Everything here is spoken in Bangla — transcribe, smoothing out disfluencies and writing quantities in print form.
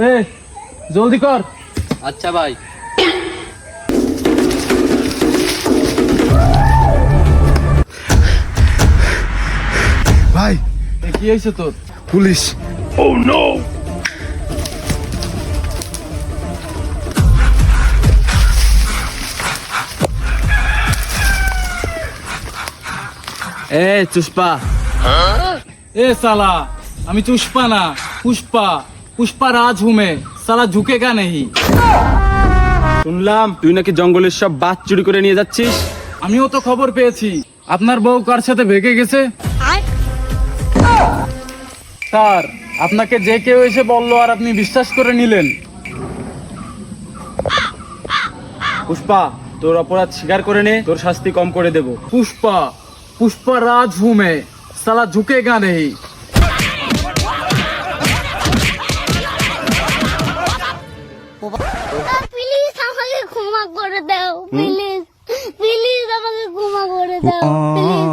এ জলদি কর। আচ্ছা ভাই। ভাই কি হয়েছে তোর? পুলিশ। এ চুষ্পা। এ সালা আমি চুষ্পা না পুষ্পা, পুষ্পা রাজ हूं मैं, साला झुकेगा नहीं। শুনলাম তুই নাকি জঙ্গলের সব বাঘ চুরি করে নিয়ে যাচ্ছিস। আমিও তো খবর পেয়েছি আপনার বউ কার সাথে ভেগে গেছে। স্যার আপনাকে যে কেউ এসে বললো আর আপনি বিশ্বাস করে নিলেন। পুষ্পা তোর অপরাধ স্বীকার করে নে, তোর শাস্তি কম করে দেব। पुष्पा, पुष्पा राज हूं मैं, साला झुकेगा नहीं। প্লিজ আমাকে ক্ষমা করে দাও, প্লিজ প্লিজ আমাকে ক্ষমা করে দাও, প্লিজ।